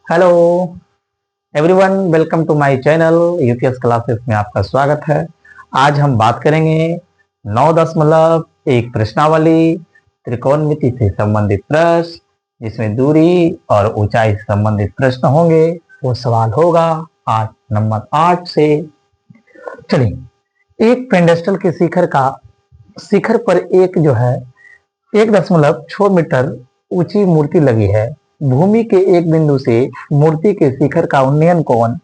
Hello everyone, welcome to my channel UPS classes में आपका स्वागत है। आज हम बात करेंगे 9 दशमलव 1 प्रश्नावली त्रिकोणमिति से संबंधित प्रश्न, जिसमें दूरी और ऊंचाई से संबंधित प्रश्न होंगे। वो सवाल होगा आज नंबर 8 से। चलिए, एक पेंडेस्टल के शिखर पर एक 1.6 मीटर ऊंची मूर्ति लगी है। भूमि के एक बिंदु से मूर्ति के शिखर का उन्नयन कोण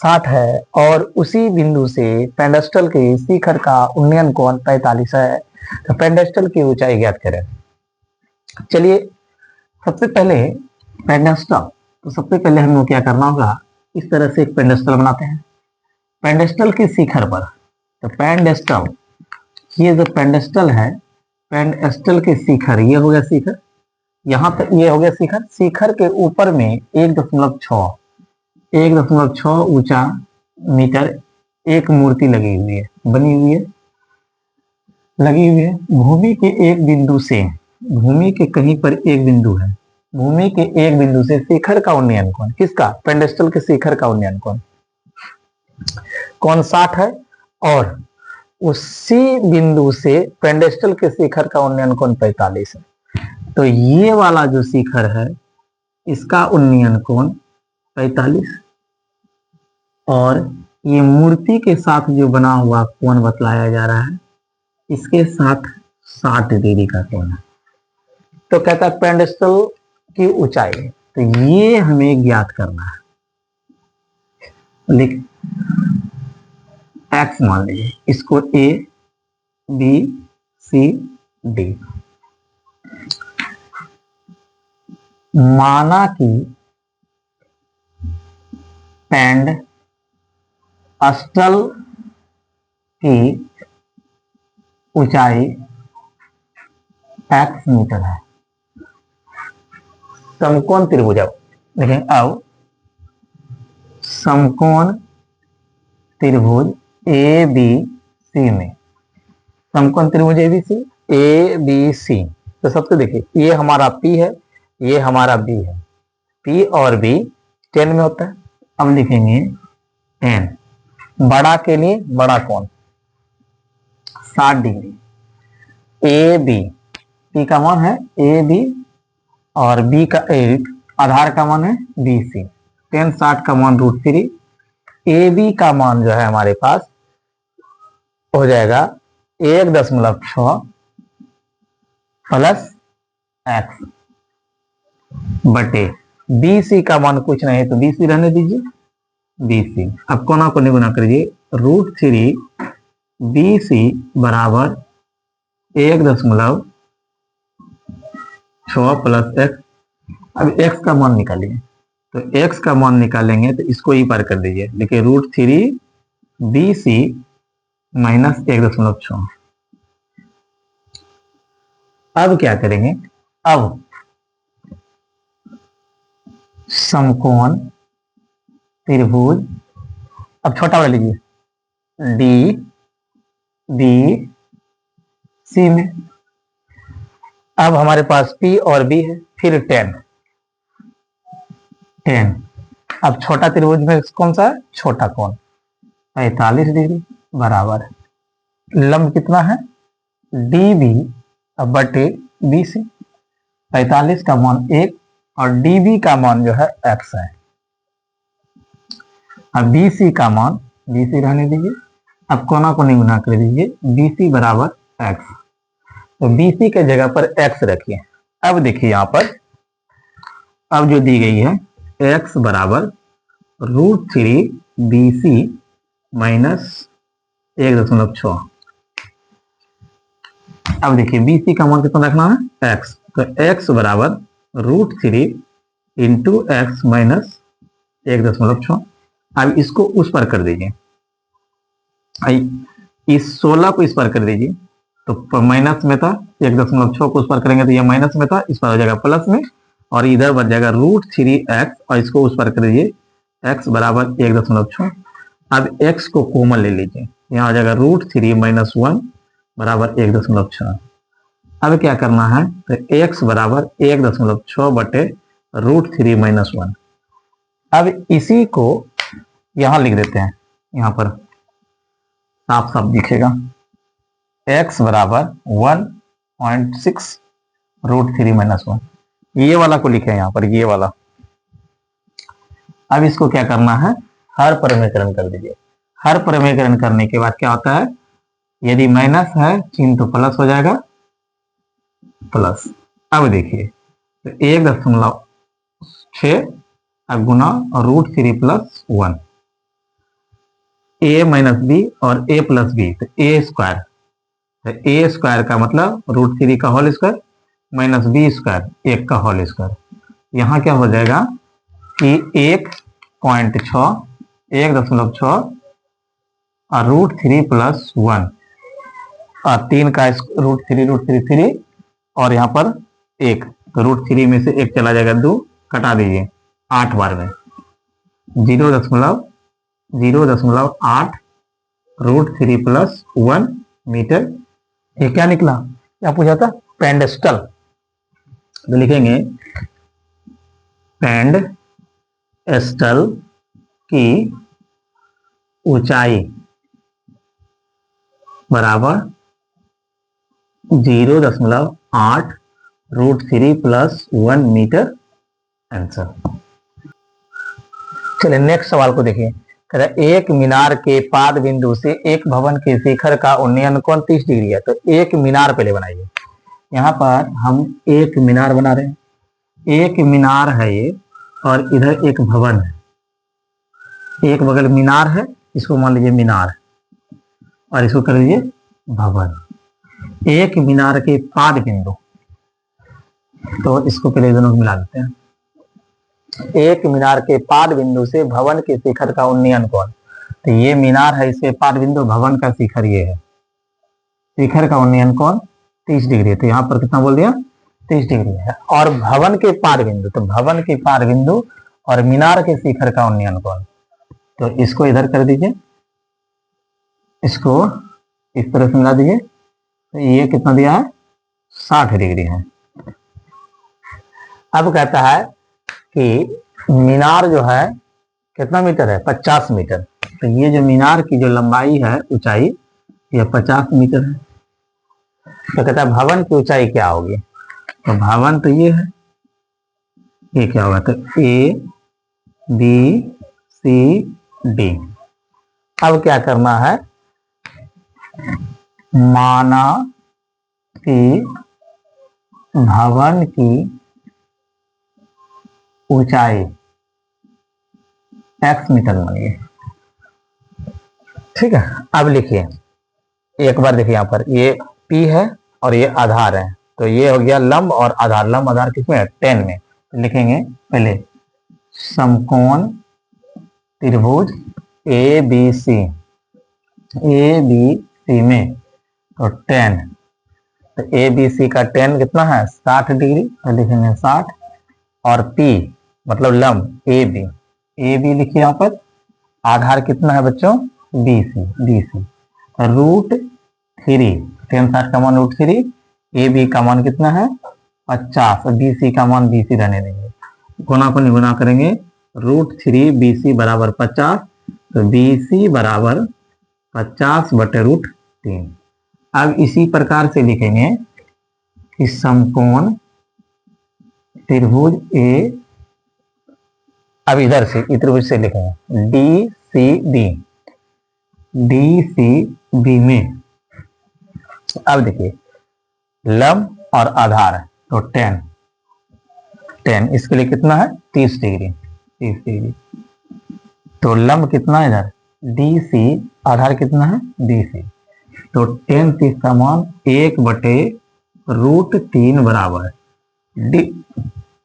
60 है और उसी बिंदु से पेंडेस्टल के शिखर का उन्नयन कोण 45 है। तो पेंडेस्टल की ऊंचाई ज्ञात करें। चलिए, सबसे पहले हमें क्या करना होगा, इस तरह से एक पेंडेस्टल बनाते हैं। पेंडेस्टल के शिखर पर, तो ये जो पेंडेस्टल है, पेंडेस्टल के शिखर, ये हो गया शिखर, यहाँ तक ये हो गया शिखर। शिखर के ऊपर में 1.6 ऊंचा मीटर एक मूर्ति लगी हुई है, लगी हुई है। भूमि के एक बिंदु से, भूमि के कहीं पर एक बिंदु है, भूमि के एक बिंदु से शिखर का उन्नयन कोण, किसका? पेंडेस्टल के शिखर का उन्नयन कोण 60 है और उसी बिंदु से पेंडेस्टल के शिखर का उन्नयन कोण 45 है। तो ये वाला जो शिखर है, इसका उन्नयन कोण 45 और ये मूर्ति के साथ जो बना हुआ कोण बतलाया जा रहा है, इसके साथ 60 डिग्री का कोण है। तो कहता है पेंडेस्टल की ऊंचाई, तो ये हमें ज्ञात करना है। लिख एक्स मान लीजिए, इसको ए बी सी डी माना कि पेंडेस्टल की ऊंचाई x मीटर है। समकोण त्रिभुज, देखें अब समकोण त्रिभुज ए बी सी में, समकोण त्रिभुज ए बी सी, तो सबसे देखिए, ये हमारा P है, ये हमारा B है। P और B 10 में होता है। अब लिखेंगे 10, बड़ा के लिए बड़ा कोण 60 डिग्री। ए बी, P का मान है ए बी और B का आधार का मान है BC। 10 60 का मान √3। ए बी का मान जो है हमारे पास हो जाएगा 1.6 प्लस x बटे BC का मान कुछ नहीं है, तो BC रहने दीजिए, BC। अब कोना को निगुना करिए, √3 BC बराबर 1.6 प्लस x। अब x का मान निकालिए, तो x का मान निकालेंगे तो इसको ही पार कर दीजिए। देखिए √3 BC माइनस 1.6। अब क्या करेंगे, अब समकोण त्रिभुज, अब छोटा वाला लीजिए, डी बी सी में। अब हमारे पास P और B है, फिर 10। अब छोटा त्रिभुज में कौन सा है? छोटा कोण 45 डिग्री बराबर लंब कितना है? DB बटे BC। 45 का मान 1 और DB का मान जो है x है। अब BC का मान, BC रहने दीजिए, अब कोना को निगुना कर दीजिए, BC बराबर x। तो BC के जगह पर x रखिए। अब देखिए यहाँ पर, अब जो दी गई है x बराबर √3 BC माइनस 1.6। अब देखिए BC का मान कितना रखना है? x। तो x बराबर √3 इंटू एक्स माइनस 1.6। अब इसको उस पर कर दीजिए, इस 16 को इस पर कर दीजिए, तो माइनस में था, 1.6 को उस पर करेंगे तो ये माइनस में था, इस पर हो जाएगा प्लस में, और इधर बच जाएगा √3x और इसको उस पर कर दीजिए, x बराबर 1.6। अब x को कॉमन ले लीजिए, यहाँ हो जाएगा √3 माइनस 1 बराबर 1.6। अब क्या करना है, तो x बराबर 1.6 बटे √3 माइनस 1। अब इसी को यहां लिख देते हैं, यहां पर साफ साफ दिखेगा, x बराबर 1.6 √3 - 1, ये वाला को लिखे यहाँ पर, ये वाला। अब इसको क्या करना है, हर परमीकरण कर दीजिए। हर परमीकरण करने के बाद क्या होता है, यदि माइनस है चिन्ह तो प्लस हो जाएगा, प्लस। अब देखिए तो 1.6 गुना √3 + 1, a - b और a + b, तो a स्क्वायर, तो a स्क्वायर का मतलब √3 का होल स्क्वायर - b स्क्वायर 1 का होल स्क्वायर। यहाँ क्या हो जाएगा कि 1.6 1.6 और √3 + 1 और 3 का √3 3 और यहाँ पर 1, तो √3 में से 1 चला जाएगा, 2 कटा दीजिए 8 बार में 0.08 √3 + 1 मीटर। ये क्या निकला, क्या पूछा था, पेंडेस्टल। तो लिखेंगे पेंडेस्टल की ऊंचाई बराबर 0.8 √3 + 1 मीटर, आंसर। चलिए नेक्स्ट सवाल को देखिए। कहता है एक मीनार के पाद बिंदु से एक भवन के शिखर का उन्नयन कोण 30 डिग्री है। तो एक मीनार पहले बनाइए। यहाँ पर हम एक मीनार बना रहे हैं, एक मीनार है ये, और इधर एक भवन है, एक बगल मीनार है, इसको मान लीजिए मीनार, और इसको कर लीजिए भवन। एक मीनार के पाद बिंदु, तो इसको पहले दोनों को मिला देते हैं। एक मीनार के पाद बिंदु से भवन के शिखर का उन्नयन कोण, तो ये मीनार है, इसके पाद बिंदु, भवन का शिखर ये है, शिखर का उन्नयन कोण 30 डिग्री है। तो यहाँ पर कितना बोल दिया, 30 डिग्री है। और भवन के पाद बिंदु, तो भवन के पाद बिंदु और मीनार के शिखर का उन्नयन कोण, तो इसको इधर कर दीजिए, इसको इस तरह से मिला दीजिए, तो ये कितना दिया है, 60 डिग्री है। अब कहता है कि मीनार जो है कितना मीटर है, 50 मीटर। तो ये जो मीनार की जो लंबाई है, ऊंचाई, यह 50 मीटर है। तो कहता है भवन की ऊंचाई क्या होगी, तो भवन तो ये है, ये क्या होगा, तो A B C D। अब क्या करना है, माना कि भवन की ऊंचाई x मीटर मानिए, ठीक है। अब लिखिए एक बार, देखिए यहाँ पर ये P है और ये आधार है, तो ये हो गया लंब और आधार। लंब आधार किसमें है, 10 में। तो लिखेंगे पहले समकोण त्रिभुज ABC, ABC में तो 10, तो ABC का 10 कितना है, 60 डिग्री, तो लिखेंगे 60, और P मतलब लंब AB लिखिए यहाँ पर। आधार कितना है बच्चों, BC, √3, 10 60 का मान √3, AB का मान कितना है 50, और BC का मान BC रहने देंगे, गुना को निगुना करेंगे, √3 BC बराबर 50, तो BC बराबर 50/√3। अब इसी प्रकार से लिखेंगे कि समकोण त्रिभुज A, अब इधर से त्रिभुज से लिखेंगे DCB में। अब देखिए लंब और आधार, तो 10 इसके लिए कितना है, 30 डिग्री। तो लंब कितना है इधर, DC, आधार कितना है BC, तो 10 30 का मान 1/√3 बराबर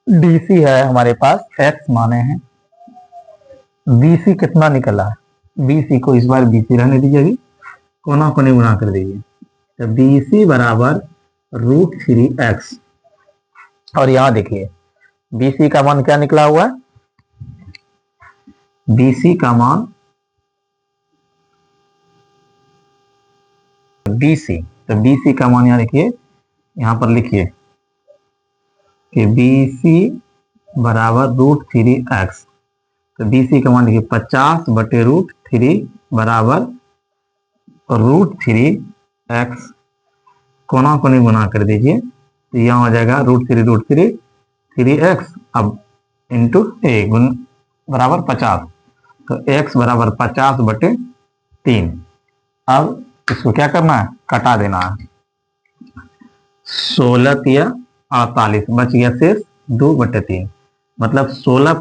DC है हमारे पास, x माने हैं, BC कितना निकला है, BC को इस बार BC रहने दीजिए, अभी कोना कोने गुना कर दीजिए, तो BC बराबर √3x। और यहां देखिए BC का मान क्या निकला हुआ है, BC का मान BC, तो BC का मान यहां देखिए, यहां पर लिखिए कि BC बराबर √3x, तो बी सी का मान लिखिए 50/√3 बराबर √3 x, कोना को नहीं गुना कर दीजिए तो यहाँ हो जाएगा √3 3x, अब इंटू ए गुण बराबर 50, तो x बराबर 50/3। अब इसको क्या करना है, कटा देना है। 16 या 48 बच गया शेष 2/3, मतलब 16